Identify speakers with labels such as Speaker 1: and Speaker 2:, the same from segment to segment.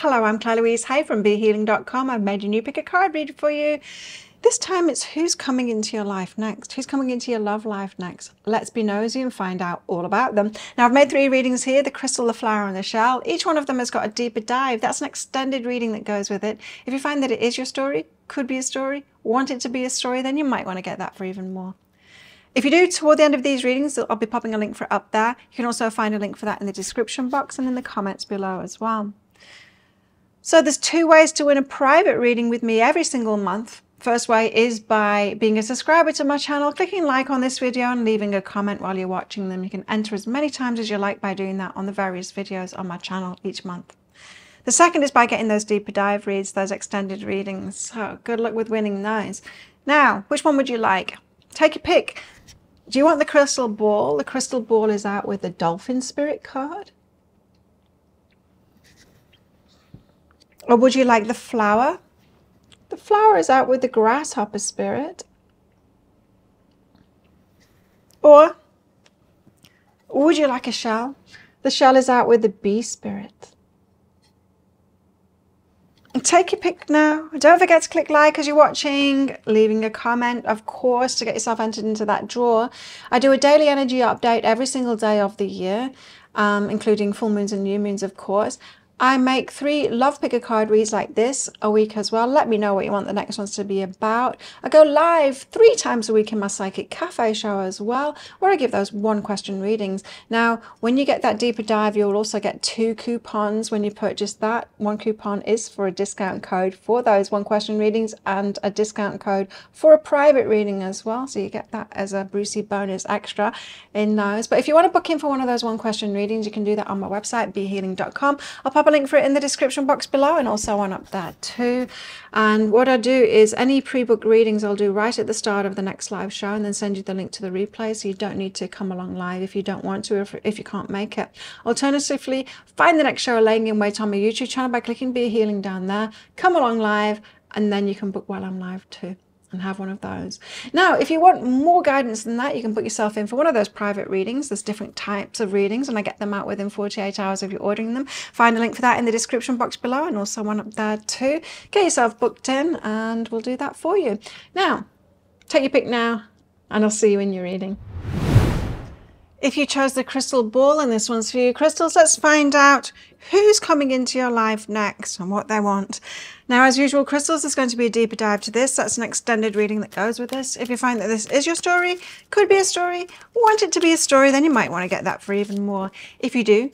Speaker 1: Hello, I'm Claire Louise Hay from BeHealing.com. I've made a new pick a card reader for you. This time it's who's coming into your life next? Who's coming into your love life next? Let's be nosy and find out all about them. Now I've made 3 readings here, the crystal, the flower and the shell. Each one of them has got a deeper dive. That's an extended reading that goes with it. If you find that it is your story, could be a story, want it to be a story, then you might want to get that for even more. If you do, toward the end of these readings, I'll be popping a link for it up there. You can also find a link for that in the description box and in the comments below as well. So there's 2 ways to win a private reading with me every single month. First way is by being a subscriber to my channel, clicking like on this video and leaving a comment while you're watching them. You can enter as many times as you like by doing that on the various videos on my channel each month. The second is by getting those deeper dive reads, those extended readings. So good luck with winning those. Now, which one would you like? Take your pick. Do you want the crystal ball? The crystal ball is out with the dolphin spirit card. Or would you like the flower? The flower is out with the grasshopper spirit. Or would you like a shell? The shell is out with the bee spirit. Take your pick now. Don't forget to click like as you're watching, leaving a comment, of course, to get yourself entered into that draw. I do a daily energy update every single day of the year, including full moons and new moons, of course. I make 3 love picker card reads like this a week as well. Let me know what you want the next ones to be about. I go live 3 times a week in my Psychic Cafe show as well, where I give those 1 question readings. Now, when you get that deeper dive, you'll also get 2 coupons when you purchase that. 1 coupon is for a discount code for those 1 question readings and a discount code for a private reading as well. So you get that as a Brucey bonus extra in those. But if you want to book in for one of those 1 question readings, you can do that on my website, BeHealing.com. I'll pop a link for it in the description box below and also one up there too. And what I do is any pre-booked readings I'll do right at the start of the next live show and then send you the link to the replay, so you don't need to come along live if you don't want to, or if you can't make it. Alternatively, find the next show laying in wait on my YouTube channel by clicking Be Healing down there, come along live, and then you can book while I'm live too and have one of those. Now, if you want more guidance than that, you can put yourself in for one of those private readings. There's different types of readings and I get them out within 48 hours of you ordering them. Find a link for that in the description box below and also one up there too. Get yourself booked in and we'll do that for you. Now, take your pick now and I'll see you in your reading. If you chose the crystal ball and this one's for you, crystals, let's find out who's coming into your life next and what they want. Now, as usual, crystals, there's going to be a deeper dive to this. That's an extended reading that goes with this. If you find that this is your story, could be a story, want it to be a story, then you might want to get that for even more. If you do,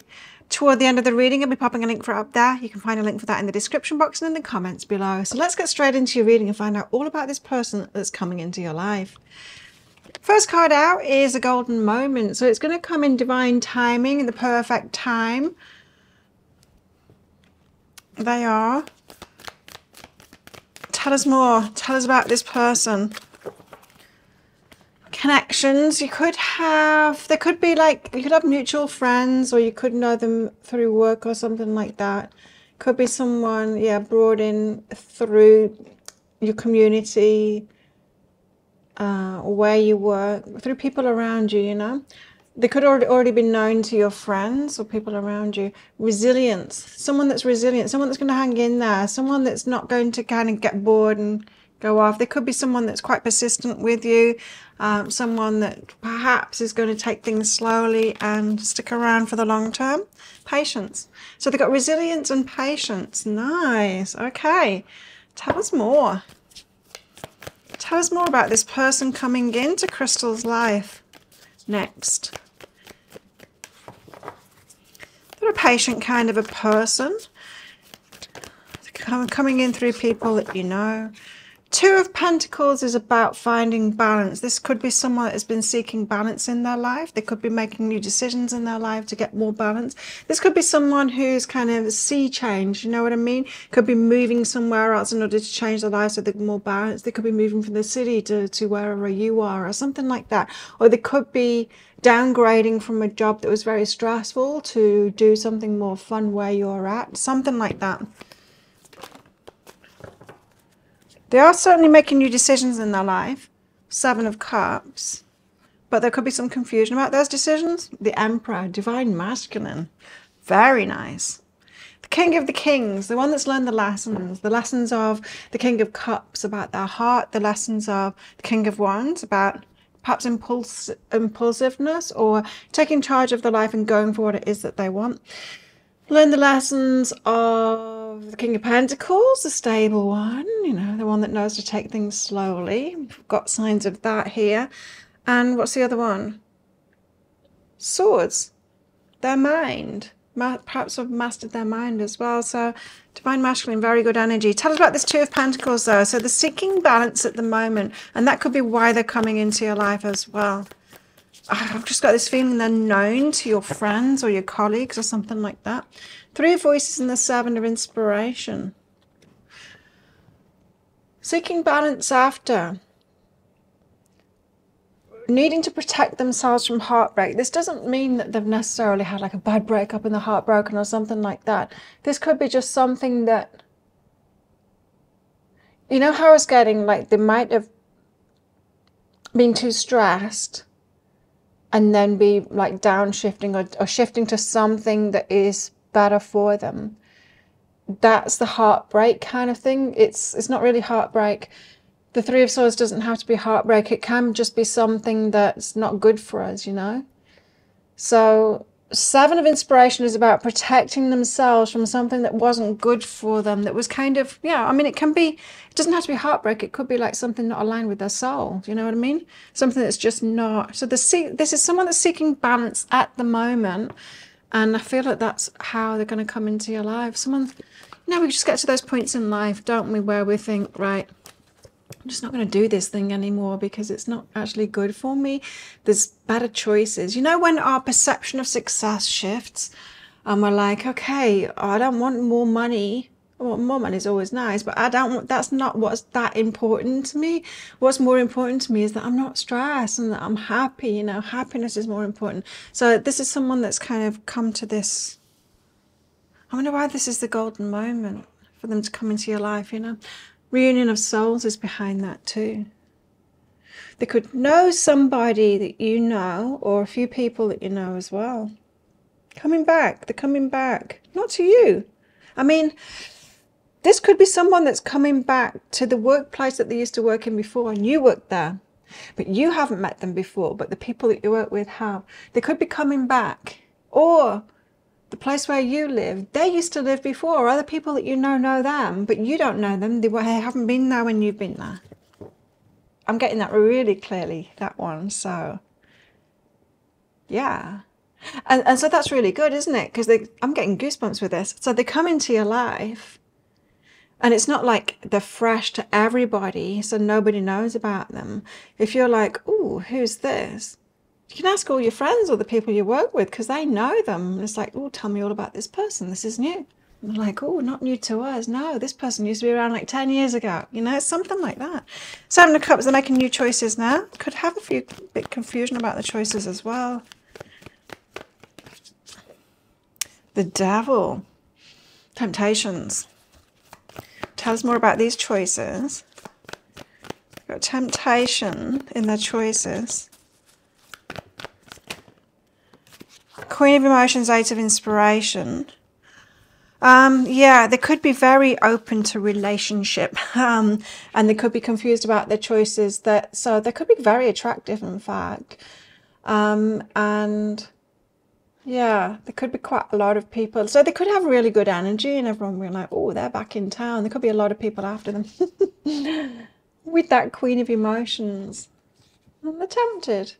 Speaker 1: toward the end of the reading, I'll be popping a link for it up there. You can find a link for that in the description box and in the comments below. So let's get straight into your reading and find out all about this person that's coming into your life. First card out is a golden moment. So it's going to come in divine timing, in the perfect time. They are. Tell us more. Tell us about this person. Connections. You could have, there could be like, you could have mutual friends, or you could know them through work or something like that. Could be someone, yeah, brought in through your community, where you work, through people around you, you know. They could already be known to your friends or people around you. Resilience. Someone that's resilient. Someone that's going to hang in there. Someone that's not going to kind of get bored and go off. There could be someone that's quite persistent with you. Someone that perhaps is going to take things slowly and stick around for the long term. Patience. So they've got resilience and patience. Nice. Okay. Tell us more. Tell us more about this person coming into Crystal's life next. They're a patient kind of a person. Coming in through people that you know. 2 of Pentacles is about finding balance. This could be someone that has been seeking balance in their life. They could be making new decisions in their life to get more balance. This could be someone who's kind of sea change, you know what I mean? Could be moving somewhere else in order to change their life so they're more balanced. They could be moving from the city to wherever you are or something like that. Or they could be downgrading from a job that was very stressful to do something more fun where you're at. Something like that. They are certainly making new decisions in their life. 7 of Cups. But there could be some confusion about those decisions. The Emperor, Divine Masculine. Very nice. King of the Kings, the one that's learned the lessons of the King of Cups about their heart, the lessons of the King of Wands about perhaps impulsiveness or taking charge of their life and going for what it is that they want. Learn the lessons of the King of Pentacles, the stable one, you know, the one that knows to take things slowly. We've got signs of that here. And what's the other one? Swords, their mind. Perhaps have mastered their mind as well. So Divine Masculine, very good energy. Tell us about this Two of Pentacles though. So they're seeking balance at the moment, and that could be why they're coming into your life as well. I've just got this feeling they're known to your friends or your colleagues or something like that. Three of Voices and the Seven of Inspiration. Seeking balance after. Needing to protect themselves from heartbreak. This doesn't mean that they've necessarily had like a bad breakup and they're heartbroken or something like that. This could be just something that, you know how I was getting, like they might have been too stressed and then be like downshifting or shifting to something that is better for them. That's the heartbreak kind of thing. It's not really heartbreak. The Three of Swords doesn't have to be heartbreak. It can just be something that's not good for us, you know. So Seven of Inspiration is about protecting themselves from something that wasn't good for them, that was kind of, yeah, I mean, it doesn't have to be heartbreak. It could be like something not aligned with their soul. Do you know what I mean? Something that's just not. So this is someone that's seeking balance at the moment. And I feel like that's how they're going to come into your life. Someone, you know, we just get to those points in life, don't we, where we think, right, I'm just not going to do this thing anymore because it's not actually good for me. There's better choices. You know, when our perception of success shifts and we're like, okay, I don't want more money. Well, more money is always nice, but that's not what's that important to me. What's more important to me is that I'm not stressed and that I'm happy. You know, happiness is more important. So this is someone that's kind of come to this. I wonder why this is the golden moment for them to come into your life, you know. Reunion of souls is behind that too. They could know somebody that you know, or a few people that you know as well. Coming back, they're coming back. Not to you. I mean, this could be someone that's coming back to the workplace that they used to work in before, and you worked there. But you haven't met them before, but the people that you work with have. They could be coming back. Or the place where you live, they used to live before. Other people that you know them, but you don't know them. They haven't been there when you've been there. I'm getting that really clearly, that one. So, yeah. And so that's really good, isn't it? Because I'm getting goosebumps with this. So they come into your life, and it's not like they're fresh to everybody, so nobody knows about them. If you're like, ooh, who's this? You can ask all your friends or the people you work with because they know them. And it's like, oh, tell me all about this person. This is new. And they're like, oh, not new to us. No, this person used to be around like 10 years ago. You know, it's something like that. Seven of Cups, they're making new choices now. Could have a bit confusion about the choices as well. The Devil. Temptations. Tell us more about these choices. We've got temptation in their choices. Queen of Emotions, Eight of Inspiration. Yeah, they could be very open to relationship, and they could be confused about their choices. So they could be very attractive, in fact. And yeah, there could be quite a lot of people. So they could have really good energy, and everyone will be like, oh, they're back in town. There could be a lot of people after them with that Queen of Emotions. And they're tempted.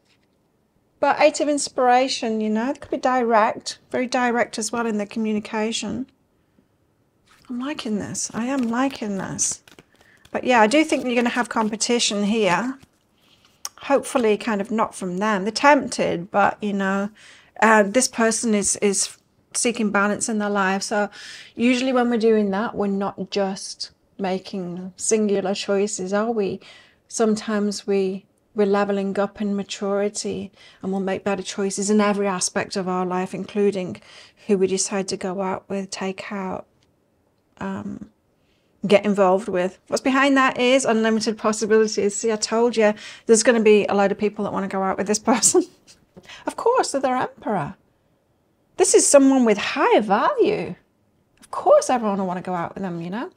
Speaker 1: But Eight of Inspiration, you know, it could be direct, very direct as well in their communication. I'm liking this. I am liking this. But yeah, I do think you're going to have competition here. Hopefully kind of not from them. They're tempted, but, you know, this person is seeking balance in their life. So usually when we're doing that, we're not just making singular choices, are we? Sometimes we're leveling up in maturity, and we'll make better choices in every aspect of our life, including who we decide to go out with, take out, get involved with. What's behind that is unlimited possibilities. See, I told you there's going to be a load of people that want to go out with this person. Of course, they're their emperor. This is someone with high value. Of course everyone will want to go out with them, you know.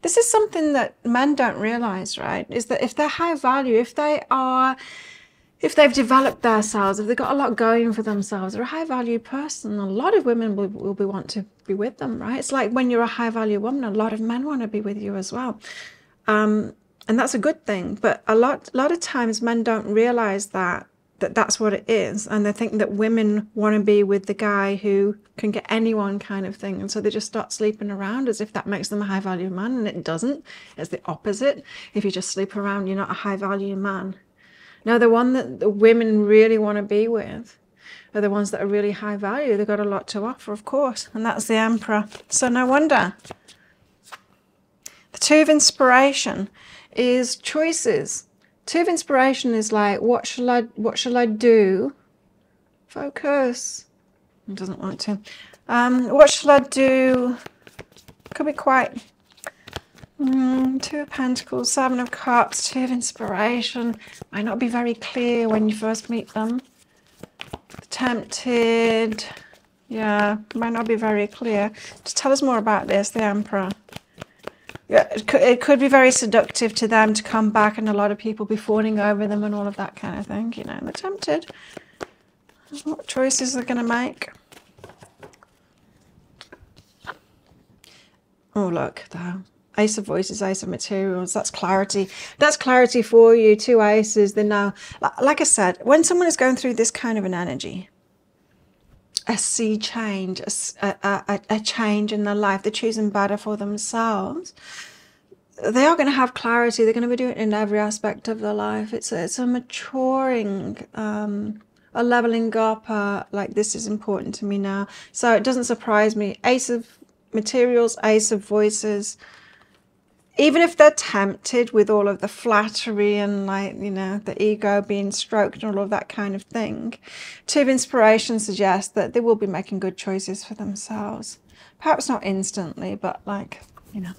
Speaker 1: This is something that men don't realize, right? Is that if they're high value, if they've developed themselves, if they've got a lot going for themselves, they're a high value person, a lot of women will want to be with them, right? It's like when you're a high value woman, a lot of men want to be with you as well. And that's a good thing. But a lot of times men don't realize that's what it is. And they think that women want to be with the guy who can get anyone kind of thing. And so they just start sleeping around as if that makes them a high value man. And it doesn't. It's the opposite. If you just sleep around, you're not a high value man. No, the one that the women really want to be with are the ones that are really high value. They've got a lot to offer, of course. And that's the Emperor. So no wonder. The Two of Inspiration is choices. Two of Inspiration is like, what shall I do? Focus. It doesn't want to. What shall I do? Could be quite... Two of Pentacles, Seven of Cups, Two of Inspiration. Might not be very clear when you first meet them. Tempted. Yeah, might not be very clear. Just tell us more about this, the Emperor. Yeah, it could be very seductive to them to come back and a lot of people be fawning over them and all of that kind of thing. You know, they're tempted. What choices they're going to make. Oh, look, though. Ace of Voices, Ace of Materials, that's clarity. That's clarity for you. Two aces, they know. Like I said, when someone is going through this kind of an energy, a sea change, a change in their life, they're choosing better for themselves, they are going to have clarity. They're going to be doing it in every aspect of their life. It's a maturing, a leveling up, like this is important to me now. So it doesn't surprise me. Ace of Materials, Ace of Voices. Even if they're tempted with all of the flattery and, like, you know, the ego being stroked and all of that kind of thing, Two of Inspiration suggests that they will be making good choices for themselves. Perhaps not instantly, but, like, you know.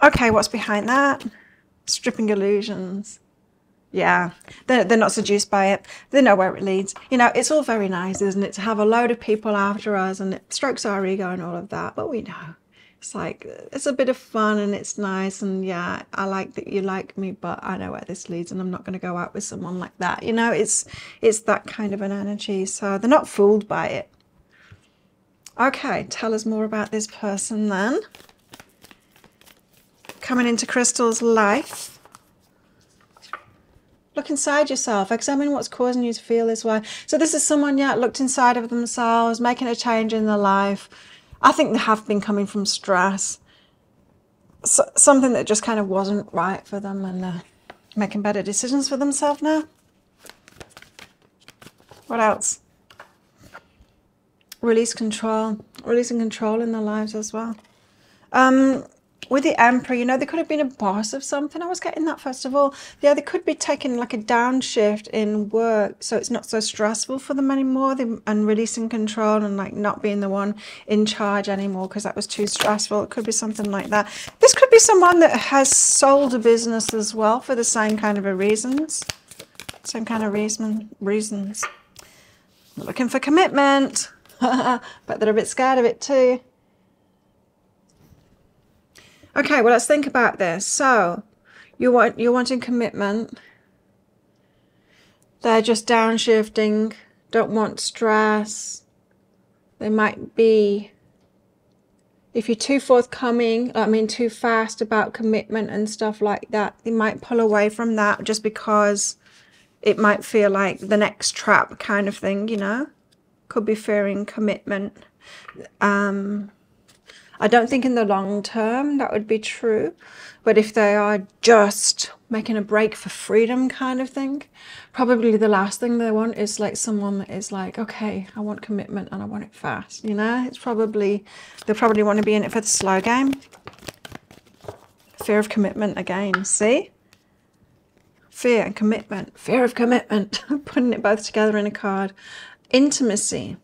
Speaker 1: Okay, what's behind that? Stripping illusions. Yeah, they're not seduced by it. They know where it leads. You know, it's all very nice, isn't it, to have a load of people after us, and it strokes our ego and all of that, but we know. It's like, it's a bit of fun and it's nice, and yeah, I like that you like me, but I know where this leads and I'm not going to go out with someone like that. You know, it's that kind of an energy, so they're not fooled by it. Okay, tell us more about this person then. Coming into Crystal's life. Look inside yourself. Examine what's causing you to feel this way. So this is someone, yeah, looked inside of themselves, making a change in their life. I think they have been coming from stress. So, something that just kind of wasn't right for them, and they're making better decisions for themselves now. What else? Release control. Releasing control in their lives as well. With the Emperor, you know, they could have been a boss of something. I was getting that first of all. Yeah, they could be taking like a downshift in work, so it's not so stressful for them anymore, and releasing control and like not being the one in charge anymore because that was too stressful. It could be something like that. This could be someone that has sold a business as well for the same kind of a reasons. Same kind of reasons. Looking for commitment, but they're a bit scared of it too. Okay, well, let's think about this. So, you're wanting commitment. They're just downshifting, don't want stress. They might be, if you're too forthcoming, I mean too fast about commitment and stuff like that, they might pull away from that just because it might feel like the next trap kind of thing, you know? Could be fearing commitment. I don't think in the long term that would be true, but if they are just making a break for freedom kind of thing, probably the last thing they want is like someone that is like, okay, I want commitment and I want it fast, you know? It's probably, they'll probably want to be in it for the slow game. Fear of commitment again, see? Fear and commitment, fear of commitment, putting it both together in a card. Intimacy.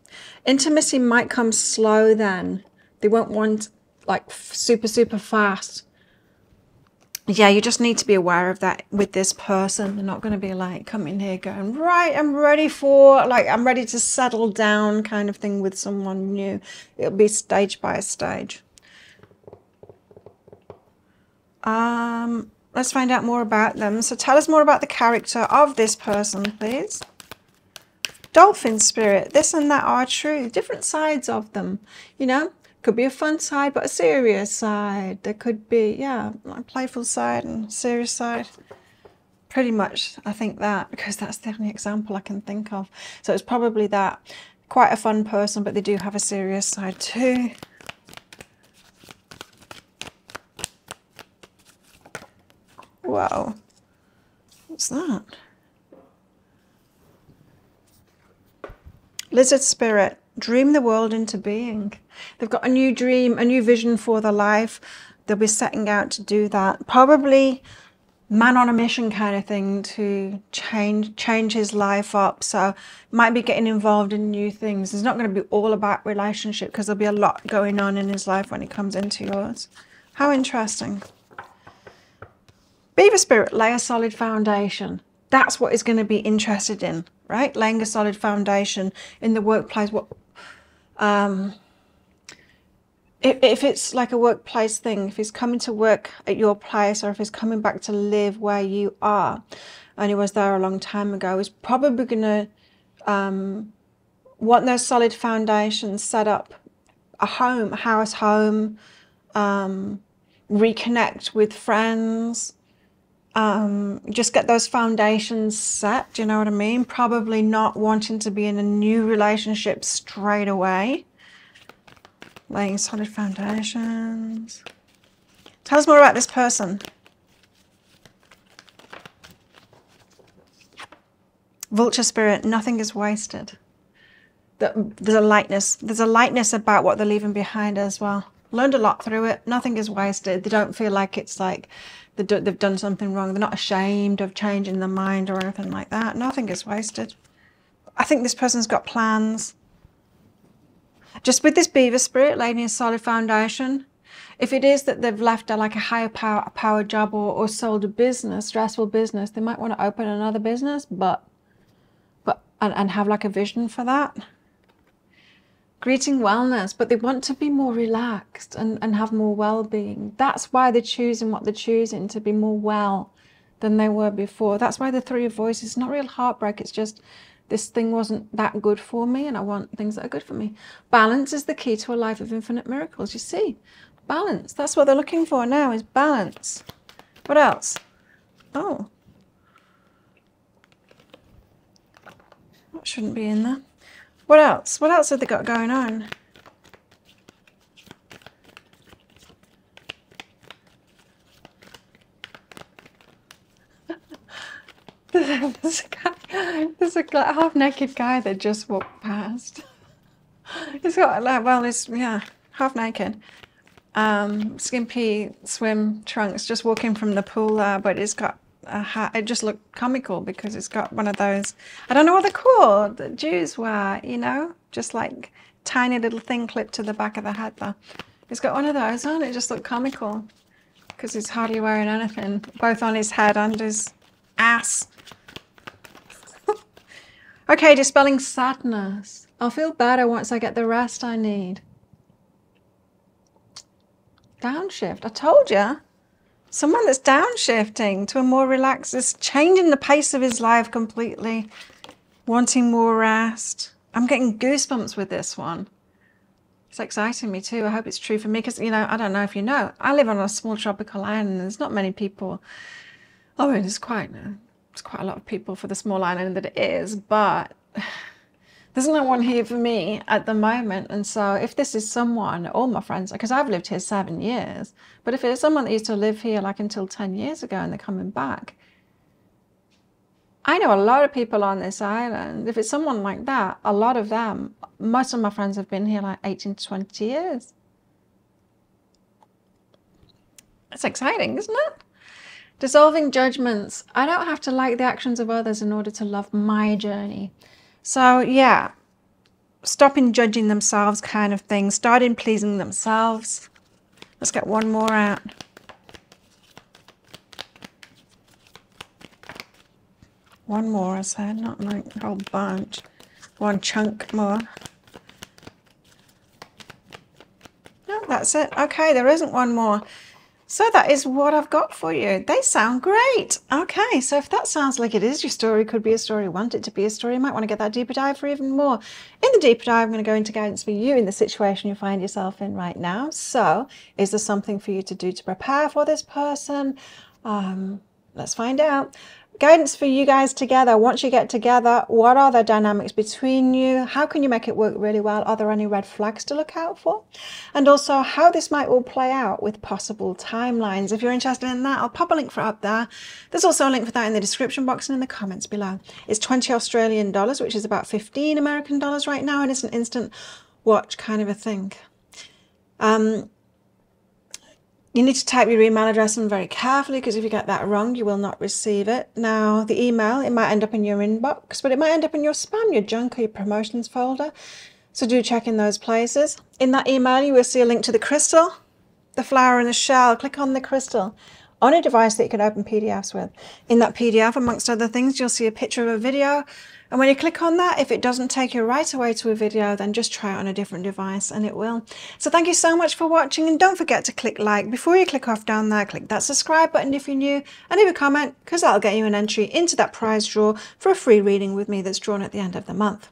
Speaker 1: Intimacy might come slow then. They won't want like super, super fast. Yeah, you just need to be aware of that with this person. They're not going to be like coming here going, right, I'm ready to settle down kind of thing with someone new. It'll be stage by stage. Let's find out more about them. So tell us more about the character of this person, please. Dolphin spirit, this and that are true. Different sides of them, you know. Could be a fun side, but a serious side. There could be, yeah, a playful side and serious side. Pretty much, I think that, because that's the only example I can think of. So it's probably that. Quite a fun person, but they do have a serious side too. Whoa. What's that? Lizard spirit, dream the world into being. They've got a new dream, a new vision for their life. They'll be setting out to do that. Probably man on a mission kind of thing, to change his life up. So might be getting involved in new things. It's not going to be all about relationship, because there'll be a lot going on in his life when he comes into yours. How interesting. Beaver spirit, lay a solid foundation. That's what he's going to be interested in, right? Laying a solid foundation in the workplace. What if it's like a workplace thing, if he's coming to work at your place, or if he's coming back to live where you are, and he was there a long time ago, he's probably going to want those solid foundations set up, a home, a house, home, reconnect with friends, just get those foundations set. Do you know what I mean? Probably not wanting to be in a new relationship straight away. Laying solid foundations. Tell us more about this person. Vulture spirit, nothing is wasted. There's a lightness. There's a lightness about what they're leaving behind as well. Learned a lot through it. Nothing is wasted. They don't feel like it's like they've done something wrong. They're not ashamed of changing their mind or anything like that. Nothing is wasted. I think this person's got plans. Just with this beaver spirit, laying a solid foundation. If it is that they've left like a higher power job, or sold a business, stressful business, they might want to open another business, and have like a vision for that. Greeting wellness, but they want to be more relaxed and have more well-being. That's why they're choosing what they're choosing, to be more well than they were before. That's why the Three of Voices, not real heartbreak, it's just this thing wasn't that good for me and I want things that are good for me. Balance is the key to a life of infinite miracles. You see, balance, that's what they're looking for now, is balance. What else? Oh, that shouldn't be in there. What else? What else have they got going on? There's a half-naked guy that just walked past. He's got, well, he's, yeah, half-naked. Skimpy swim trunks, just walking from the pool there, but he's got a hat. It just looked comical because it's got one of those, I don't know what they're called, that Jews wear, you know, just like tiny little thing clipped to the back of the head there. He's got one of those on. It just looked comical because he's hardly wearing anything, both on his head and his ass. Okay, dispelling sadness. I'll feel better once I get the rest I need. Downshift, I told you. Someone that's downshifting to a more relaxed, is changing the pace of his life completely, wanting more rest. I'm getting goosebumps with this one. It's exciting me too. I hope it's true for me because, you know, I don't know if you know, I live on a small tropical island and there's not many people. I mean, it's quite a lot of people for the small island that it is, but there's no one here for me at the moment. And so if this is someone, all my friends, because I've lived here 7 years, but if it's someone that used to live here like until 10 years ago and they're coming back, I know a lot of people on this island. If it's someone like that, a lot of them, most of my friends have been here like 18 to 20 years. It's exciting, isn't it? Dissolving judgments. I don't have to like the actions of others in order to love my journey. So yeah, stopping judging themselves kind of thing, starting pleasing themselves. Let's get one more out. One more, I said, not like a whole bunch. One chunk more. No, that's it. Okay, there isn't one more. So that is what I've got for you. They sound great. Okay, so if that sounds like it is your story, could be a story, want it to be a story, you might want to get that deeper dive for even more. In the deeper dive, I'm going to go into guidance for you in the situation you find yourself in right now. So is there something for you to do to prepare for this person? Let's find out. Guidance for you guys together. Once you get together, what are the dynamics between you? How can you make it work really well? Are there any red flags to look out for? And also how this might all play out with possible timelines. If you're interested in that, I'll pop a link for it up there. There's also a link for that in the description box and in the comments below. It's 20 Australian dollars, which is about 15 American dollars right now, and it's an instant watch kind of a thing. You need to type your email address in very carefully, because if you get that wrong, you will not receive it. Now, the email, it might end up in your inbox, but it might end up in your spam, your junk, or your promotions folder. So do check in those places. In that email, you will see a link to the crystal, the flower and the shell. Click on the crystal on a device that you can open PDFs with. In that PDF, amongst other things, you'll see a picture of a video. And when you click on that, if it doesn't take you right away to a video, then just try it on a different device and it will. So thank you so much for watching, and don't forget to click like. Before you click off down there, click that subscribe button if you're new, and leave a comment, because that'll get you an entry into that prize draw for a free reading with me that's drawn at the end of the month.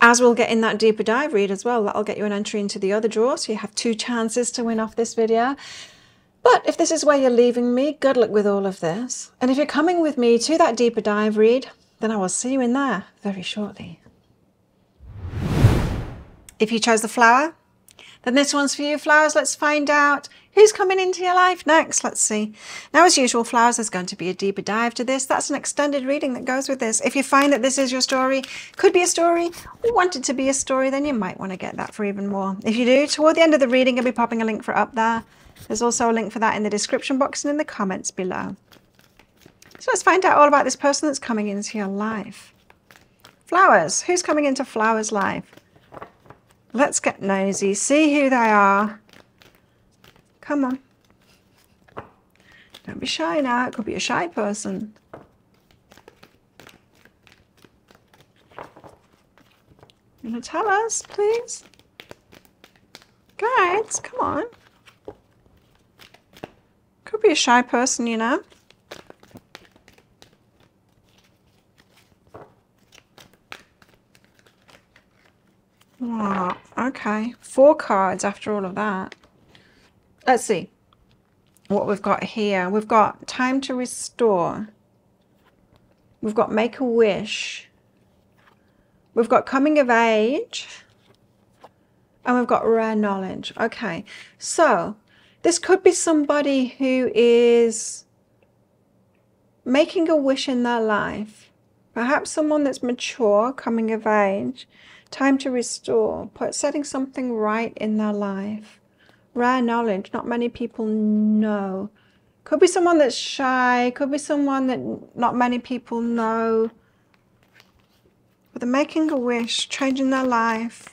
Speaker 1: As we'll get in that deeper dive read as well, that'll get you an entry into the other draw, so you have 2 chances to win off this video. But if this is where you're leaving me, good luck with all of this. And if you're coming with me to that deeper dive read, then I will see you in there very shortly. If you chose the flower, then this one's for you, flowers. Let's find out who's coming into your life next. Let's see. Now, as usual, flowers, there's going to be a deeper dive to this. That's an extended reading that goes with this. If you find that this is your story, could be a story, or want it to be a story, then you might want to get that for even more. If you do, toward the end of the reading, I'll be popping a link for it up there. There's also a link for that in the description box and in the comments below. So let's find out all about this person that's coming into your life. Flowers. Who's coming into Flowers' life? Let's get nosy. See who they are. Come on. Don't be shy now. It could be a shy person. You want to tell us, please? Guides, come on. Could be a shy person, you know. Oh, okay, 4 cards after all of that. Let's see what we've got here. We've got Time to Restore. We've got Make a Wish. We've got Coming of Age. And we've got Rare Knowledge. Okay, so this could be somebody who is making a wish in their life. Perhaps someone that's mature, coming of age. Time to restore, setting something right in their life. Rare knowledge, not many people know. Could be someone that's shy, could be someone that not many people know. But they're making a wish, changing their life.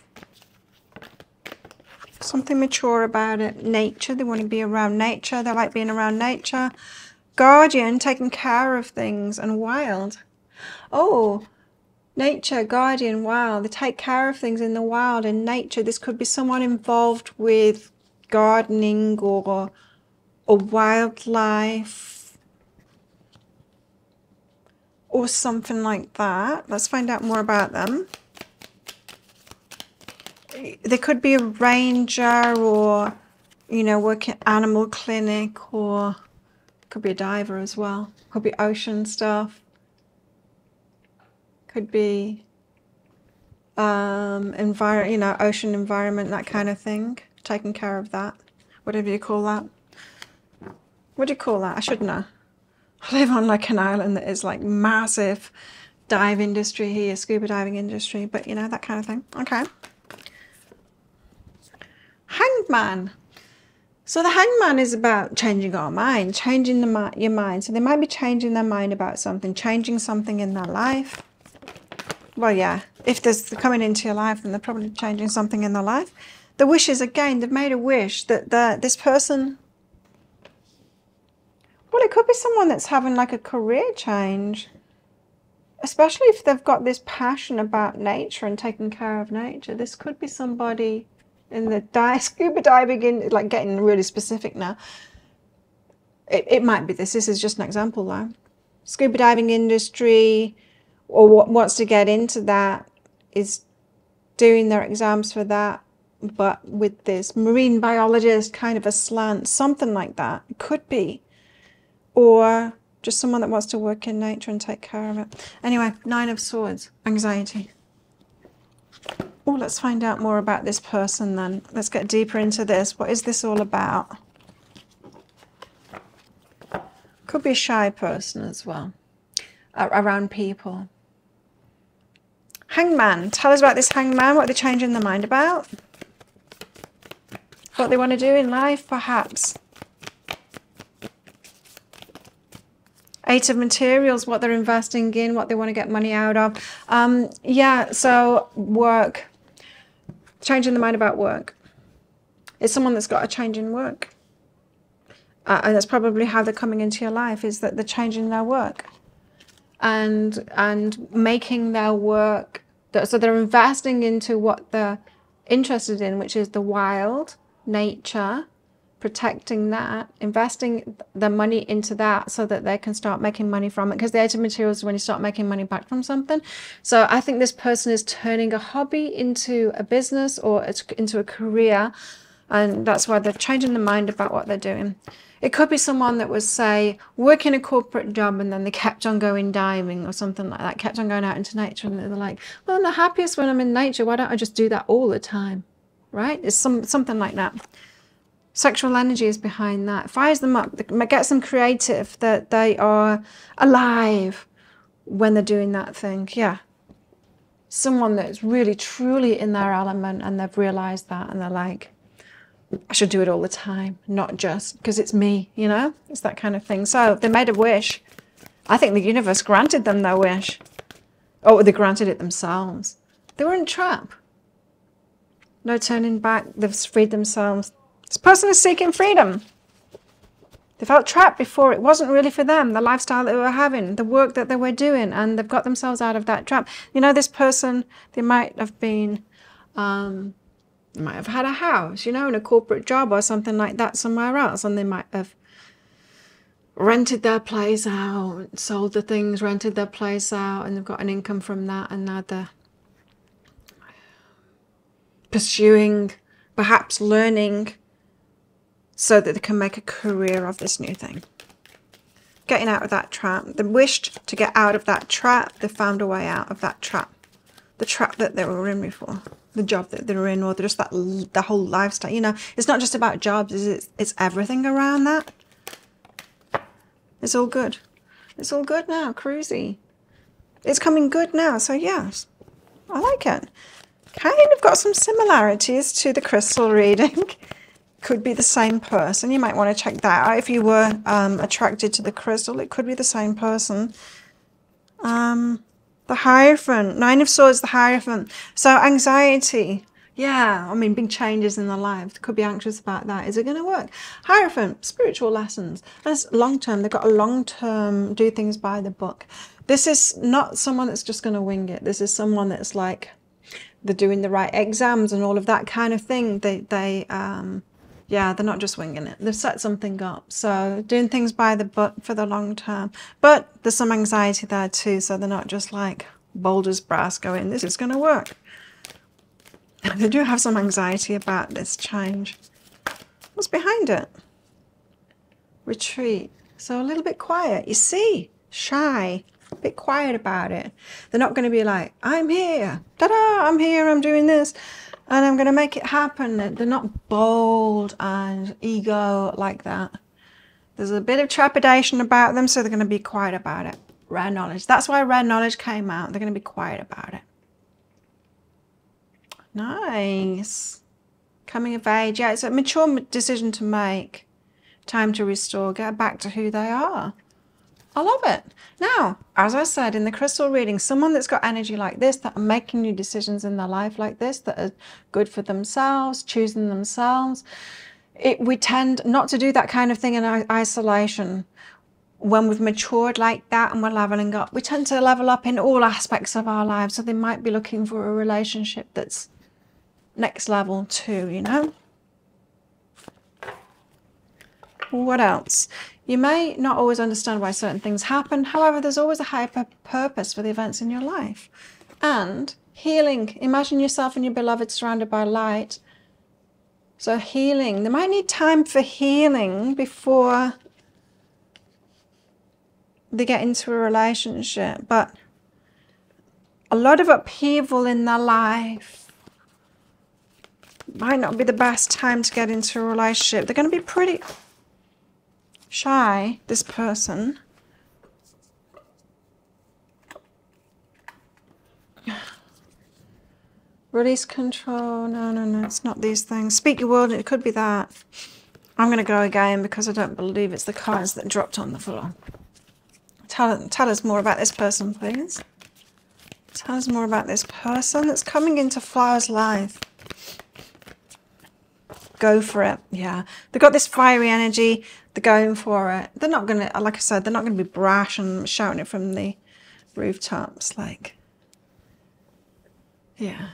Speaker 1: Something mature about it. Nature, they want to be around nature, they like being around nature. Guardian, taking care of things, and wild. Oh, nature, guardian, wild. They take care of things in the wild, in nature. This could be someone involved with gardening or wildlife or something like that. Let's find out more about them. They could be a ranger, or, you know, work at animal clinic, or could be a diver as well. Could be ocean stuff. Could be you know, ocean environment, that kind of thing. Taking care of that, whatever you call that. What do you call that? I should know. I live on like an island that is like massive dive industry here, scuba diving industry, but you know, that kind of thing. Okay. Hangman. So the Hangman is about changing our mind, changing your mind. So they might be changing their mind about something, changing something in their life. Well, yeah, if they're coming into your life, then they're probably changing something in their life. The wishes, again, they've made a wish that this person, well, it could be someone that's having like a career change, especially if they've got this passion about nature and taking care of nature. This could be somebody in the scuba diving, like getting really specific now. It might be this. This is just an example though. Scuba diving industry, or what wants to get into that, is doing their exams for that, but with this marine biologist kind of a slant, something like that. It could be. Or just someone that wants to work in nature and take care of it. Anyway, 9 of Swords, anxiety. Oh, let's find out more about this person then. Let's get deeper into this. What is this all about? Could be a shy person as well, around people. Hangman. Tell us about this hangman. What are they changing their mind about? What they want to do in life, perhaps. 8 of Materials. What they're investing in. What they want to get money out of. Yeah, so work. Changing their mind about work. It's someone that's got a change in work. And that's probably how they're coming into your life, is that they're changing their work. And making their work, so they're investing into what they're interested in, which is the wild, nature, protecting that, investing the money into that so that they can start making money from it. Because the 8 of Materials is when you start making money back from something. So I think this person is turning a hobby into a business or into a career. And that's why they're changing their mind about what they're doing. It could be someone that was, say, working a corporate job and then they kept on going diving or something like that, kept on going out into nature, and they're like, well, I'm the happiest when I'm in nature. Why don't I just do that all the time? Right? It's something like that. Sexual energy is behind that. Fires them up. It gets them creative, that they are alive when they're doing that thing. Yeah. Someone that's really, truly in their element, and they've realized that, and they're like, I should do it all the time, not just because it's me, you know? It's that kind of thing. So they made a wish. I think the universe granted them their wish. Oh, they granted it themselves. They were in a trap. No turning back. They've freed themselves. This person is seeking freedom. They felt trapped before. It wasn't really for them, the lifestyle that they were having, the work that they were doing, and they've got themselves out of that trap. You know, this person, they might have been... They might have had a house, you know, in a corporate job or something like that somewhere else. And they might have rented their place out, sold the things, rented their place out, and they've got an income from that. And now they're pursuing, perhaps learning, so that they can make a career of this new thing. Getting out of that trap. They wished to get out of that trap. They found a way out of that trap. The trap that they were in before. The job that they were in, or just the whole lifestyle. You know, it's not just about jobs, it's everything around that. It's all good. It's all good now, cruisy. It's coming good now, so yes, I like it. Kind of got some similarities to the crystal reading. Could be the same person. You might want to check that out. If you were attracted to the crystal, it could be the same person. The Hierophant, 9 of Swords, the Hierophant. So anxiety, yeah, I mean, big changes in their life. They could be anxious about that. Is it going to work? Hierophant, spiritual lessons. That's long-term. They've got a long-term, do things by the book. This is not someone that's just going to wing it. This is someone that's like, they're doing the right exams and all of that kind of thing. Yeah, they're not just winging it. They've set something up. So doing things by the book for the long term. But there's some anxiety there too. So they're not just like bold brass going, this is going to work. They do have some anxiety about this change. What's behind it? Retreat. So a little bit quiet. You see, shy, a bit quiet about it. They're not going to be like, I'm here. Ta-da, I'm here, I'm doing this. And I'm going to make it happen. They're not bold and ego like that. There's a bit of trepidation about them, so they're going to be quiet about it. Rare knowledge. That's why rare knowledge came out. They're going to be quiet about it. Nice. Coming of age. Yeah, it's a mature decision to make. Time to restore. Get back to who they are. I love it. Now, as I said in the crystal reading, someone that's got energy like this, that are making new decisions in their life like this, that are good for themselves, choosing themselves, we tend not to do that kind of thing in isolation. When we've matured like that and we're leveling up, we tend to level up in all aspects of our lives. So they might be looking for a relationship that's next level too, you know? What else? You may not always understand why certain things happen. However, there's always a higher purpose for the events in your life. And healing. Imagine yourself and your beloved surrounded by light. So healing. They might need time for healing before they get into a relationship. But a lot of upheaval in their life might not be the best time to get into a relationship. They're going to be pretty shy, this person. Release control. No, it's not these things. Speak your word. It could be that. I'm going to go again because I don't believe it's the cards that dropped on the floor. Tell us more about this person, please. Tell us more about this person that's coming into Flower's life. Go for it. Yeah. They've got this fiery energy. They're going for it. They're not going to, like I said, they're not going to be brash and shouting it from the rooftops. Like, yeah.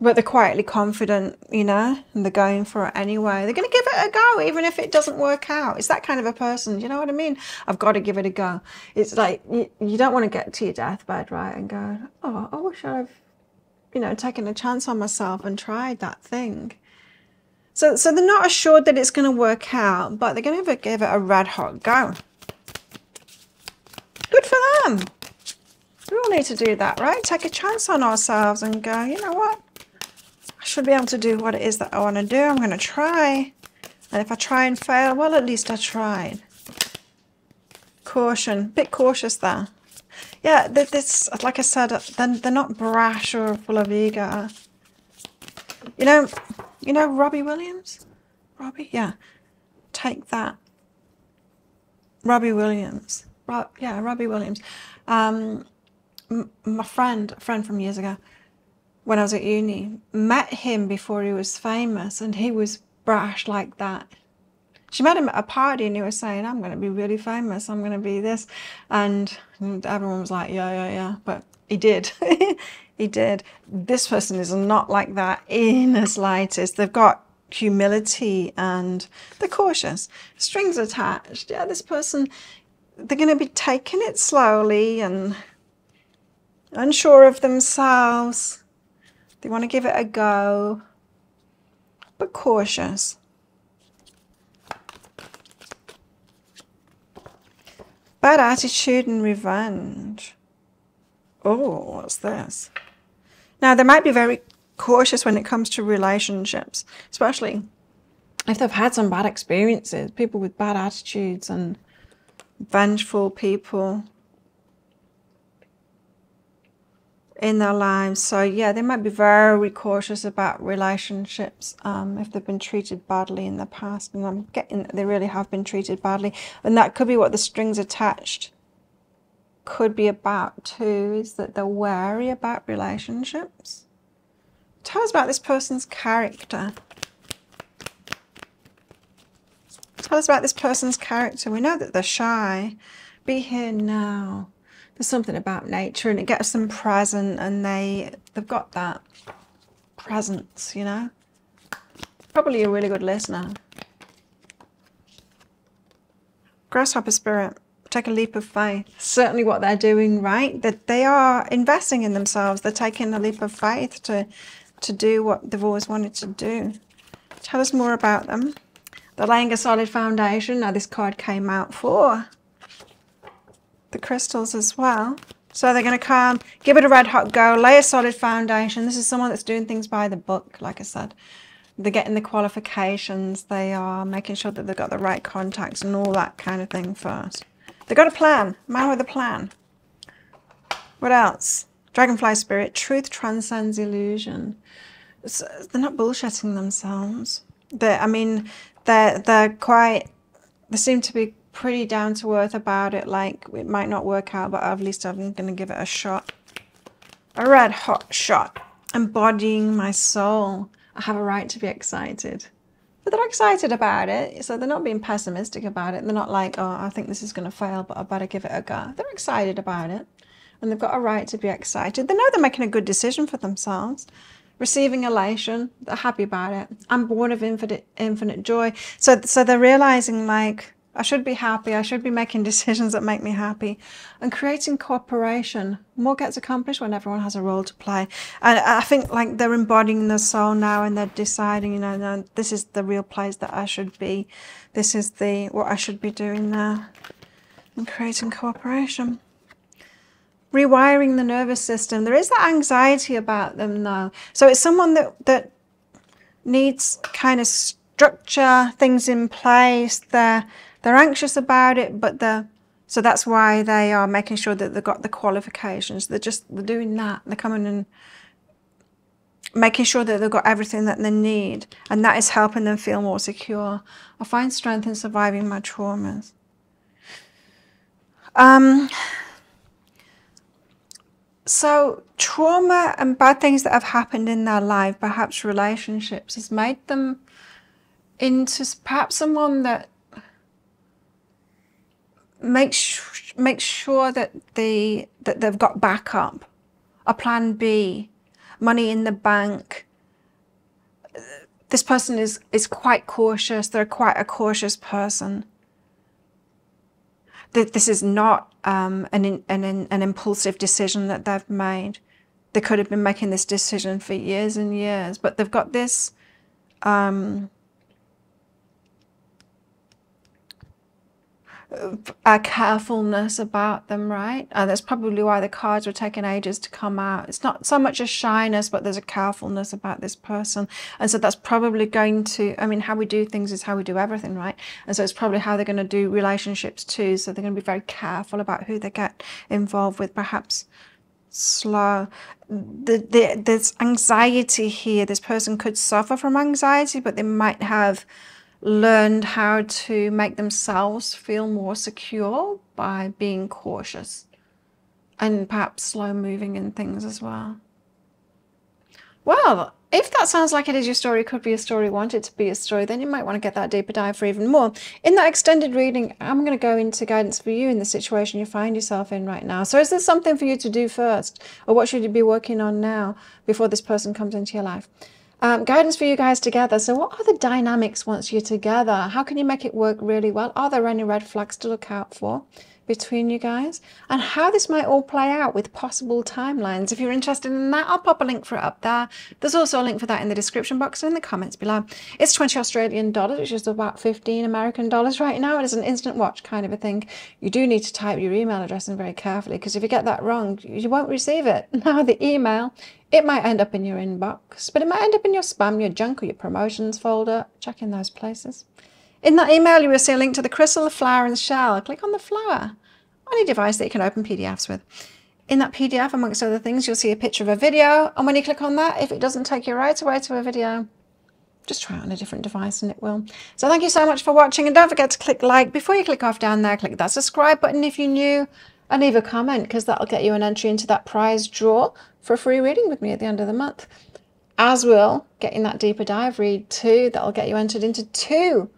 Speaker 1: But they're quietly confident, you know, and they're going for it anyway. They're going to give it a go, even if it doesn't work out. It's that kind of a person. Do you know what I mean? I've got to give it a go. It's like, you don't want to get to your deathbed, right, and go, oh, I wish I've, you know, taken a chance on myself and tried that thing. So they're not assured that it's going to work out, but they're going to give it a red hot go. Good for them. We all need to do that, right? Take a chance on ourselves and go, you know what? I should be able to do what it is that I want to do. I'm going to try. And if I try and fail, well, at least I tried. Caution. Bit cautious there. Yeah, this, like I said, they're not brash or full of ego. You know Robbie Williams? Robbie? Yeah. Take that. Robbie Williams. Robbie Williams. My friend, a friend from years ago, when I was at uni, met him before he was famous, and he was brash like that. She met him at a party and he was saying, I'm going to be really famous, I'm going to be this. And everyone was like, yeah. But he did. He did. This person is not like that in the slightest. They've got humility and they're cautious. Strings attached. Yeah, this person, they're going to be taking it slowly and unsure of themselves. They want to give it a go, but cautious. Bad attitude and revenge. Oh, what's this? Now, they might be very cautious when it comes to relationships, especially if they've had some bad experiences, people with bad attitudes and vengeful people in their lives. So yeah, they might be very cautious about relationships if they've been treated badly in the past, and I'm getting that they really have been treated badly, and that could be what the strings attached could be about too, is that they're wary about relationships. Tell us about this person's character. Tell us about this person's character. We know that they're shy. Be here now. There's something about nature, and it gets them present, and they've got that presence, you know. Probably a really good listener. Grasshopper spirit, take a leap of faith. Certainly what they're doing, right? That they are investing in themselves. They're taking a leap of faith to do what they've always wanted to do. Tell us more about them. They're laying a solid foundation. Now this card came out for the crystals as well. So they're going to come, give it a red hot go, lay a solid foundation. This is someone that's doing things by the book, like I said. They're getting the qualifications. They are making sure that they've got the right contacts and all that kind of thing first. They've got a plan. Man with a plan. What else? Dragonfly spirit. Truth transcends illusion. So they're not bullshitting themselves. They seem to be pretty down to earth about it, like it might not work out, but at least I'm going to give it a shot. A red hot shot. Embodying my soul. I have a right to be excited. But they're excited about it, so they're not being pessimistic about it. They're not like, oh, I think this is going to fail, but I better give it a go. They're excited about it, and they've got a right to be excited. They know they're making a good decision for themselves. receiving elation. They're happy about it. I'm born of infinite joy. So they're realizing, like, I should be happy. I should be making decisions that make me happy, and creating cooperation. More gets accomplished when everyone has a role to play. And I think, like, they're embodying the soul now, and they're deciding, you know, no, this is the real place that I should be. This is what I should be doing now. And creating cooperation. Rewiring the nervous system. There is that anxiety about them though. So it's someone that needs kind of structure, things in place. They're anxious about it, but so that's why they are making sure that they've got the qualifications. They're doing that. They're coming and making sure that they've got everything that they need, and that is helping them feel more secure. I find strength in surviving my traumas. So trauma and bad things that have happened in their life, perhaps relationships, has made them into perhaps someone that makes sure that they've got backup, a plan B, money in the bank. This person is quite cautious. They're quite a cautious person. This is not an impulsive decision that they've made. They could have been making this decision for years and years, but they've got this a carefulness about them, right? That's probably why the cards were taking ages to come out. It's not so much a shyness, but there's a carefulness about this person. And so that's probably going to, I mean, how we do things is how we do everything, right? And so it's probably how they're going to do relationships too. So they're going to be very careful about who they get involved with, perhaps slow. There's anxiety here. This person could suffer from anxiety, but they might have learned how to make themselves feel more secure by being cautious and perhaps slow moving in things as well. Well, if that sounds like it is your story, could be a story, want it to be a story, then you might want to get that deeper dive for even more. In that extended reading, I'm going to go into guidance for you in the situation you find yourself in right now. So is there something for you to do first, or what should you be working on now before this person comes into your life? Guidance for you guys together. So what are the dynamics once you're together? How can you make it work really well? Are there any red flags to look out for between you guys? And how this might all play out with possible timelines. If you're interested in that, I'll pop a link for it up there. There's also a link for that in the description box and in the comments below. It's 20 Australian dollars, which is about 15 American dollars right now. It is an instant watch kind of a thing. You do need to type your email address in very carefully, because if you get that wrong, you won't receive it. Now the email, it might end up in your inbox, but it might end up in your spam, your junk, or your promotions folder. Check in those places. In that email, you will see a link to the crystal, the flower, and the shell. Click on the flower on any device that you can open PDFs with. In that PDF, amongst other things, you'll see a picture of a video. And when you click on that, if it doesn't take you right away to a video, just try it on a different device and it will. So thank you so much for watching. And don't forget to click like. Before you click off down there, click that subscribe button if you're new. And leave a comment, because that'll get you an entry into that prize draw for a free reading with me at the end of the month. As will getting that deeper dive read too. That'll get you entered into 2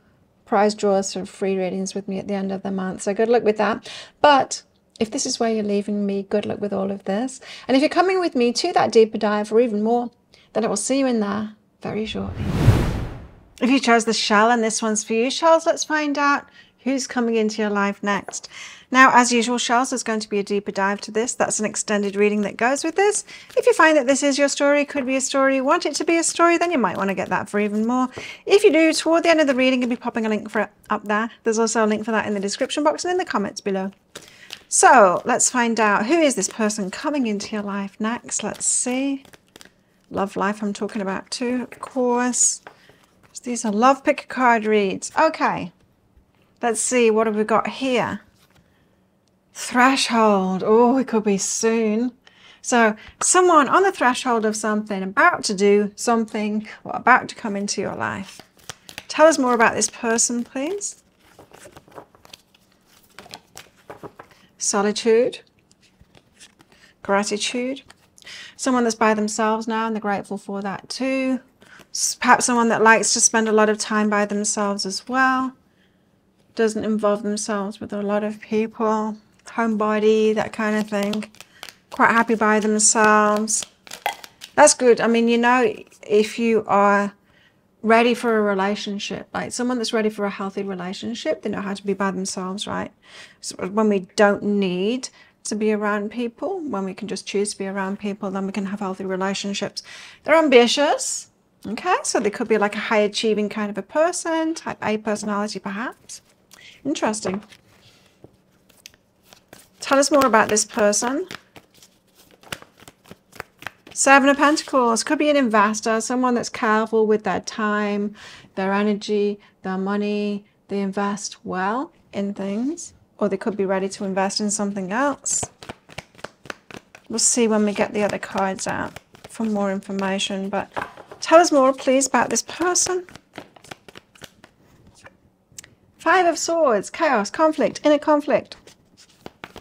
Speaker 1: prize draws for free readings with me at the end of the month. So good luck with that. But if this is where you're leaving me, good luck with all of this. And if you're coming with me to that deeper dive or even more, then I will see you in there very shortly. If you chose the shell and this one's for you, shells, let's find out who's coming into your life next. Now, as usual, shells, there's going to be a deeper dive to this. That's an extended reading that goes with this. If you find that this is your story, could be a story, want it to be a story, then you might want to get that for even more. If you do, toward the end of the reading, I'll be popping a link for it up there. There's also a link for that in the description box and in the comments below. So let's find out, who is this person coming into your life next? Let's see. Love life I'm talking about too, of course. These are love pick card reads. Okay. Let's see, what have we got here? Threshold. Oh, it could be soon. So someone on the threshold of something, about to do something, or about to come into your life. Tell us more about this person, please. Solitude. Gratitude. Someone that's by themselves now and they're grateful for that too. Perhaps someone that likes to spend a lot of time by themselves as well. Doesn't involve themselves with a lot of people. Homebody, that kind of thing. Quite happy by themselves. That's good. I mean, you know, if you are ready for a relationship, like someone that's ready for a healthy relationship, they know how to be by themselves, right? So when we don't need to be around people, when we can just choose to be around people, then we can have healthy relationships. They're ambitious, okay? So they could be like a high achieving kind of a person, type A personality perhaps. Interesting. Tell us more about this person. Seven of Pentacles, could be an investor, someone that's careful with their time, their energy, their money. They invest well in things, or they could be ready to invest in something else. We'll see when we get the other cards out for more information, but tell us more, please, about this person. Five of Swords, chaos, conflict, inner conflict,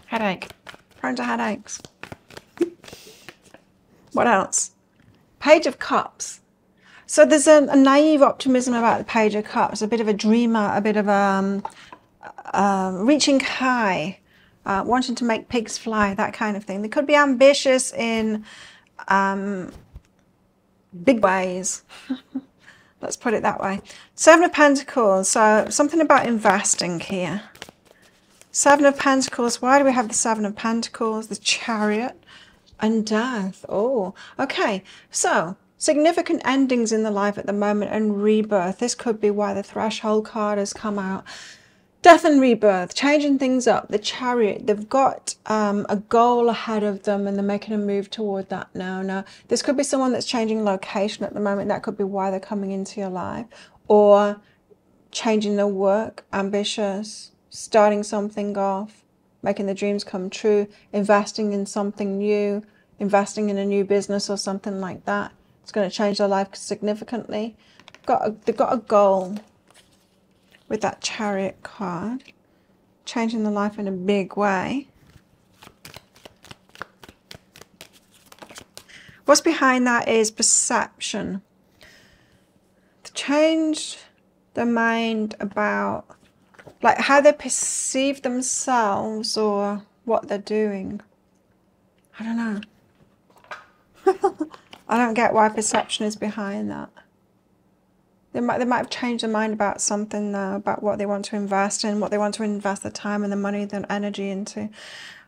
Speaker 1: headache, prone to headaches. What else? Page of Cups. So there's a naive optimism about the Page of Cups, a bit of a dreamer, a bit of reaching high, wanting to make pigs fly, that kind of thing. They could be ambitious in big ways. Let's put it that way. Seven of Pentacles. So something about investing here. Seven of Pentacles. Why do we have the Seven of Pentacles? The Chariot. And death. Oh, okay. So significant endings in the life at the moment and rebirth. This could be why the Threshold card has come out. Death and rebirth, changing things up. The Chariot, they've got a goal ahead of them and they're making a move toward that now. Now, this could be someone that's changing location at the moment. That could be why they're coming into your life. Or changing their work, ambitious, starting something off, making the dreams come true, investing in something new, investing in a new business or something like that. It's going to change their life significantly. They've got a goal with that Chariot card, changing their life in a big way. What's behind that is perception. To change their mind about like how they perceive themselves or what they're doing. I don't know. I don't get why perception is behind that. They might have changed their mind about something about what they want to invest in, what they want to invest their time and the money, their energy into.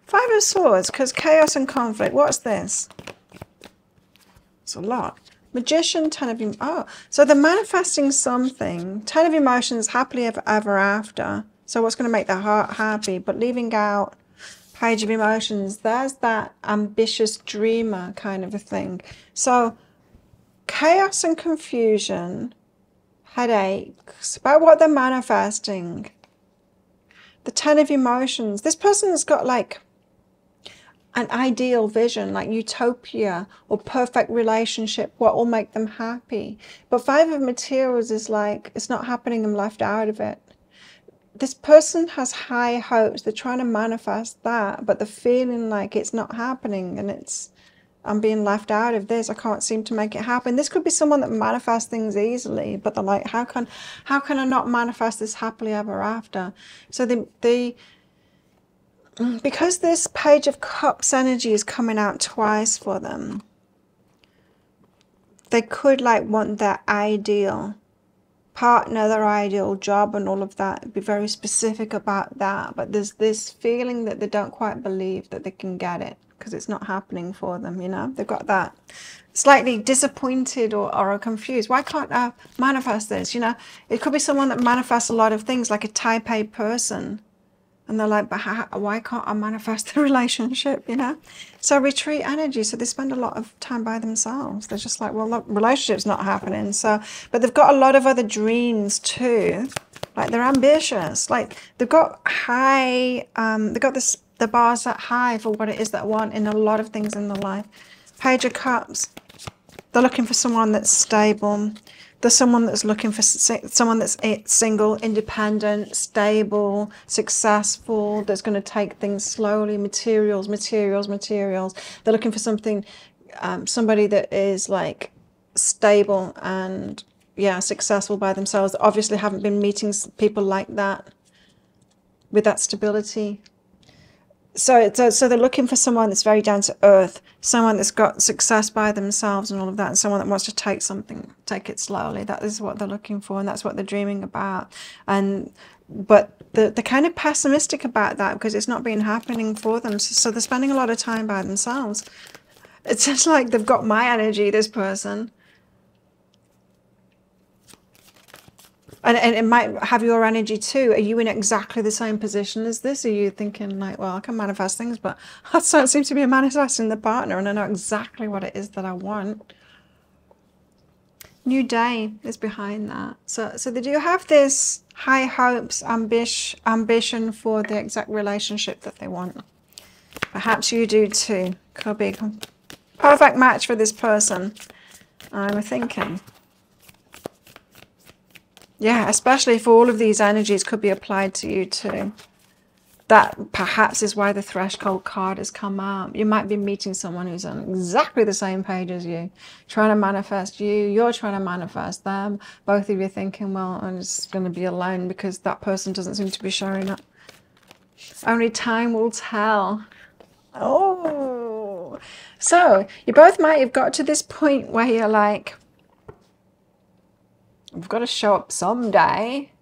Speaker 1: Five of Swords, because chaos and conflict. What's this? It's a lot. Magician, Ten of... Oh, so they're manifesting something. Ten of Emotions, happily ever after. So what's going to make their heart happy? But leaving out Page of Emotions, there's that ambitious dreamer kind of a thing. So chaos and confusion, headaches, about what they're manifesting. The Ten of Emotions. This person has got like an ideal vision, like utopia or perfect relationship, what will make them happy. But Five of Materials is like, it's not happening, I'm left out of it. This person has high hopes, they're trying to manifest that, but they're feeling like it's not happening and I'm being left out of this, I can't seem to make it happen. This could be someone that manifests things easily, but they're like, how can I not manifest this happily ever after? So because this Page of Cups energy is coming out twice for them, they could like want their ideal partner, their ideal job and all of that, be very specific about that, but there's this feeling that they don't quite believe that they can get it because it's not happening for them, you know. They've got that slightly disappointed or are confused. Why can't I manifest this, you know? It could be someone that manifests a lot of things, like a type A person. And they're like, but why can't I manifest the relationship, you know? So retreat energy. So they spend a lot of time by themselves. They're just like, well, look, relationship's not happening. So, but they've got a lot of other dreams too. Like they're ambitious. Like they've got high, they've got the bar set high for what it is that I want in a lot of things in their life. Page of Cups. They're looking for someone that's stable. There's someone that's looking for someone that's single, independent, stable, successful, that's going to take things slowly, materials. They're looking for something, somebody that is like stable and, yeah, successful by themselves. Obviously haven't been meeting people like that, with that stability. So they're looking for someone that's very down to earth, someone that's got success by themselves and all of that, and someone that wants to take it slowly. That is what they're looking for, and that's what they're dreaming about. But they're kind of pessimistic about that because it's not been happening for them. So they're spending a lot of time by themselves. It's just like they've got my energy, this person. And it might have your energy too. Are you in exactly the same position as this? Are you thinking like, well, I can manifest things, but I don't seem to be manifesting the partner and I know exactly what it is that I want. New day is behind that. So they do have this high hopes, ambition for the exact relationship that they want. Perhaps you do too. Could be a perfect match for this person, I'm thinking. Yeah, especially if all of these energies could be applied to you too. That perhaps is why the threshold card has come out. You might be meeting someone who's on exactly the same page as you, trying to manifest you. You're trying to manifest them. Both of you thinking, well, I'm just going to be alone because that person doesn't seem to be showing up. Only time will tell. Oh, so you both might have got to this point where you're like, I've got to show up someday.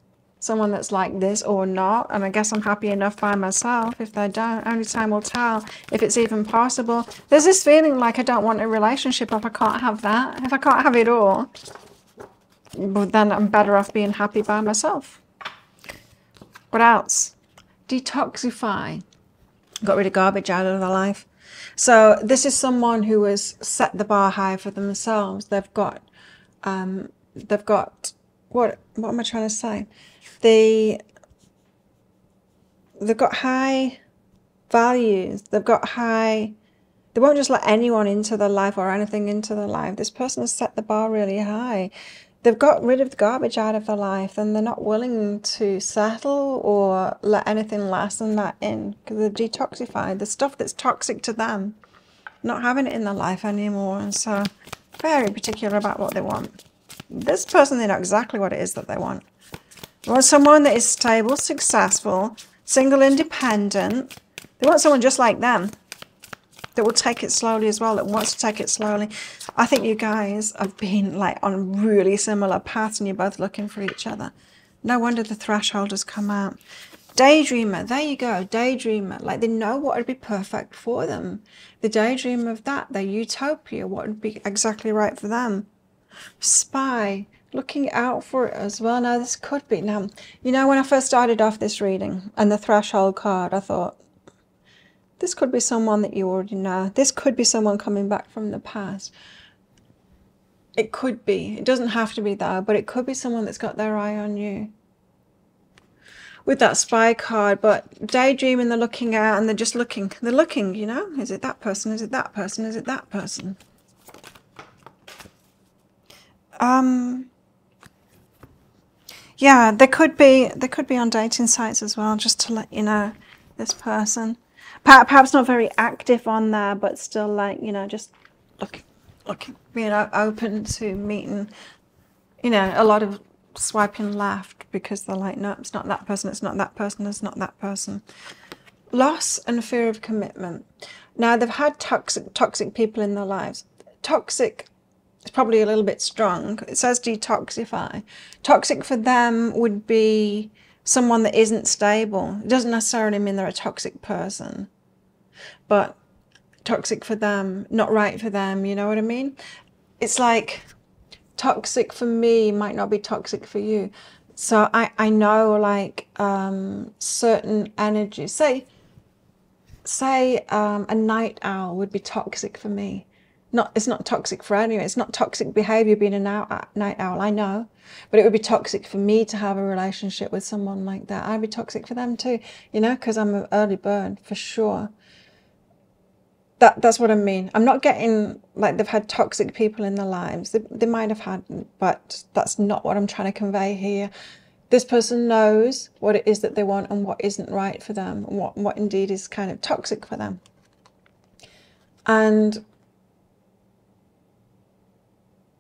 Speaker 1: Someone that's like this or not. And I guess I'm happy enough by myself. If they don't, only time will tell if it's even possible. There's this feeling like I don't want a relationship if I can't have that. If I can't have it all, well, then I'm better off being happy by myself. What else? Detoxify. Got rid of garbage out of their life. So this is someone who has set the bar high for themselves. They've got what am I trying to say? They've got high values. They won't just let anyone into their life or anything into their life. This person has set the bar really high. They've got rid of the garbage out of their life and they're not willing to settle or let anything less than that in because they've detoxified the stuff that's toxic to them, not having it in their life anymore. And so very particular about what they want. This person, they know exactly what it is that they want. They want someone that is stable, successful, single, independent. They want someone just like them that will take it slowly as well, that wants to take it slowly. I think you guys have been like on really similar paths and you're both looking for each other. No wonder the threshold has come out. Daydreamer, there you go, daydreamer. Like they know what would be perfect for them. The daydream of that, their utopia, what would be exactly right for them. Spy, looking out for it as well. Now this could be, now, you know, when I first started off this reading and the threshold card, I thought, this could be someone that you already know. This could be someone coming back from the past. It could be. It doesn't have to be though, but it could be someone that's got their eye on you. With that spy card, but daydreaming, they're looking out and they're just looking. They're looking, you know, is it that person? Is it that person? Is it that person? Yeah, they could be on dating sites as well, just to let you know, this person. Perhaps not very active on there, but still like, you know, just looking, being open to meeting, you know, a lot of swiping left because they're like, no, it's not that person, it's not that person, it's not that person. Loss and fear of commitment. Now, they've had toxic people in their lives. Toxic is probably a little bit strong. It says detoxify. Toxic for them would be someone that isn't stable. It doesn't necessarily mean they're a toxic person, but toxic for them, not right for them, you know what I mean? It's like toxic for me might not be toxic for you. So I know like certain energies, say a night owl would be toxic for me. It's not toxic for anyone. It's not toxic behavior being a night owl, I know. But it would be toxic for me to have a relationship with someone like that. I'd be toxic for them too, you know, because I'm an early bird for sure. That's what I mean. I'm not getting like they've had toxic people in their lives. They might have had, but that's not what I'm trying to convey here. This person knows what it is that they want and what isn't right for them, and what indeed is kind of toxic for them. And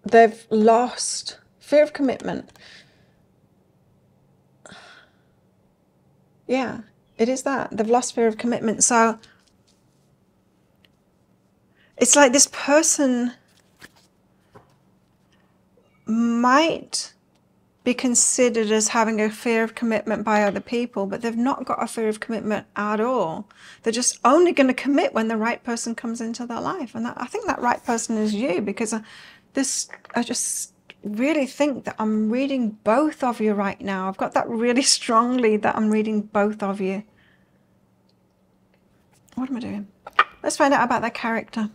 Speaker 1: they've lost fear of commitment. Yeah, It is that. They've lost fear of commitment. So it's like this person might be considered as having a fear of commitment by other people, but they've not got a fear of commitment at all. They're just only going to commit when the right person comes into their life. And I think that right person is you, because I just really think that I'm reading both of you right now. I've got that really strongly, that I'm reading both of you. What am I doing? Let's find out about that character.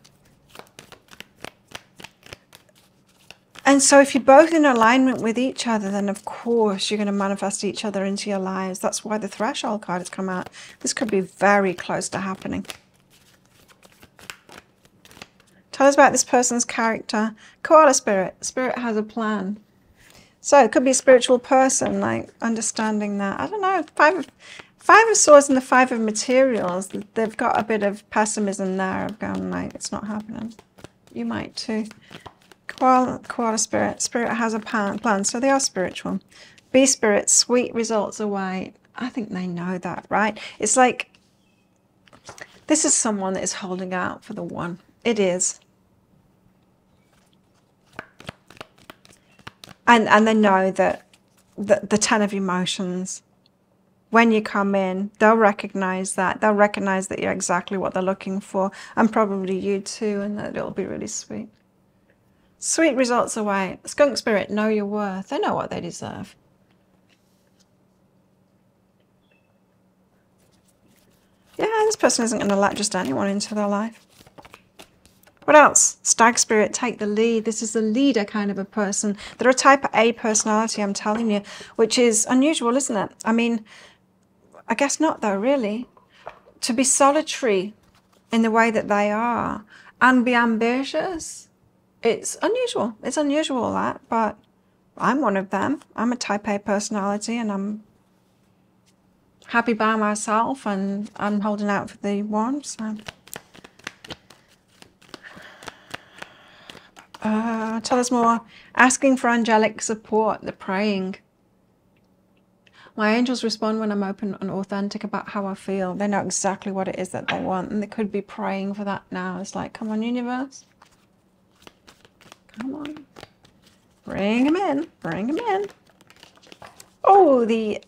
Speaker 1: And so if you're both in alignment with each other, then of course you're going to manifest each other into your lives. That's why the threshold card has come out. This could be very close to happening. Tell us about this person's character. Koala spirit. Spirit has a plan. So it could be a spiritual person, like understanding that. I don't know. Five of Swords and the Five of Materials. They've got a bit of pessimism there. Of going like, it's not happening. You might too. Koala spirit. Spirit has a plan. So they are spiritual. Bee spirit. Sweet results await. I think they know that, right? It's like, this is someone that is holding out for the one. It is. And they know that the 10 of emotions, when you come in, they'll recognize that. They'll recognize that you're exactly what they're looking for, and probably you too, and that it'll be really sweet. Sweet results away. Skunk spirit, know your worth. They know what they deserve. Yeah, this person isn't going to let just anyone into their life. What else? Stag spirit, take the lead. This is a leader kind of a person. They're a type A personality, I'm telling you, which is unusual, isn't it? I mean, I guess not though, really. To be solitary in the way that they are and be ambitious, it's unusual. It's unusual, that, but I'm one of them. I'm a type A personality, and I'm happy by myself, and I'm holding out for the one, so... Tell us more. Asking for angelic support, the praying. My angels respond when I'm open and authentic about how I feel. They know exactly what it is that they want, and they could be praying for that now. It's like, come on, universe. Come on. Bring them in. Bring them in. Oh, the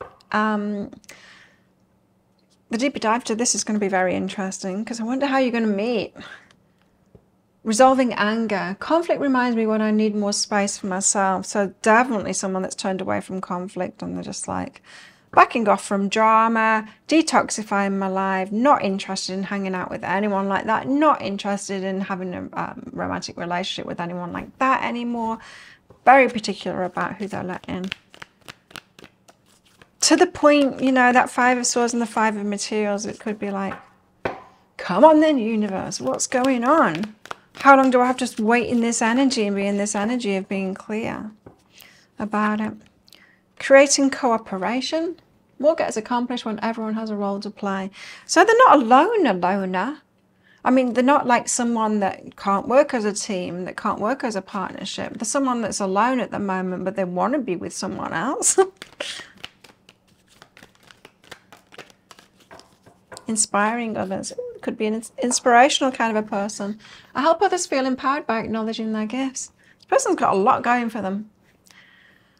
Speaker 1: deeper dive to this is going to be very interesting, because I wonder how you're going to meet. Resolving anger. Conflict reminds me when I need more space for myself. So definitely someone that's turned away from conflict, and they're just like backing off from drama, detoxifying my life, not interested in hanging out with anyone like that, not interested in having a romantic relationship with anyone like that anymore. Very particular about who they're letting in. To the point, you know, that Five of Swords and the Five of Materials, it could be like, come on then, universe, what's going on? How long do I have to just wait in this energy and be in this energy of being clear about it? Creating cooperation. More gets accomplished when everyone has a role to play. So they're not alone, a loner. I mean, they're not like someone that can't work as a team, that can't work as a partnership. They're someone that's alone at the moment, but they want to be with someone else. Inspiring others. Could be an inspirational kind of a person. I help others feel empowered by acknowledging their gifts. This person's got a lot going for them.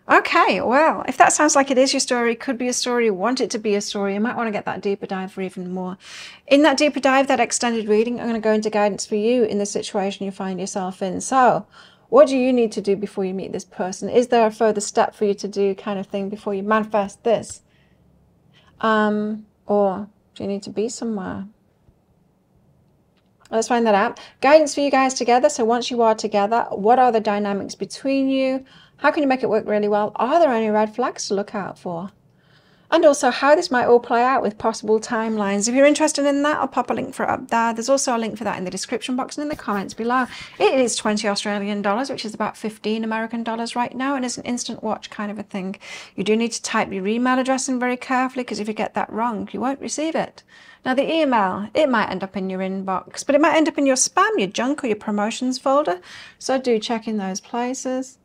Speaker 1: Okay, well, if that sounds like it is your story, it could be a story, you want it to be a story, you might want to get that deeper dive for even more. In that deeper dive, that extended reading, I'm going to go into guidance for you in the situation you find yourself in. So, what do you need to do before you meet this person? Is there a further step for you to do kind of thing before you manifest this? Or do you need to be somewhere? Let's find that out. Guidance for you guys together. So once you are together, what are the dynamics between you? How can you make it work really well? Are there any red flags to look out for? And also how this might all play out with possible timelines. If you're interested in that, I'll pop a link for it up there. There's also a link for that in the description box and in the comments below. It is 20 Australian dollars, which is about 15 American dollars right now, and it's an instant watch kind of a thing. You do need to type your email address in very carefully, because if you get that wrong, you won't receive it. Now the email, it might end up in your inbox, but it might end up in your spam, your junk, or your promotions folder. So do check in those places.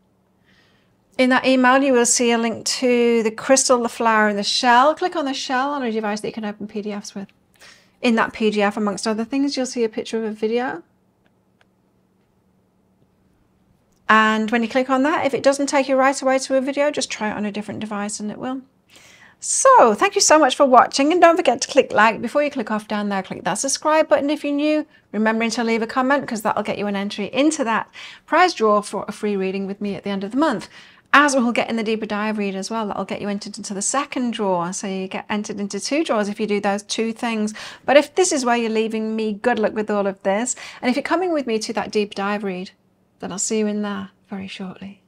Speaker 1: In that email, you will see a link to the crystal, the flower, and the shell. Click on the shell on a device that you can open PDFs with. In that PDF, amongst other things, you'll see a picture of a video. And when you click on that, if it doesn't take you right away to a video, just try it on a different device and it will. So thank you so much for watching, and don't forget to click like before you click off down there. Click that subscribe button if you're new, remembering to leave a comment because that'll get you an entry into that prize draw for a free reading with me at the end of the month. As we'll get in the deeper dive read as well, that'll get you entered into the second draw. So you get entered into 2 draws if you do those 2 things. But if this is where you're leaving me, good luck with all of this. And if you're coming with me to that deep dive read, then I'll see you in there very shortly.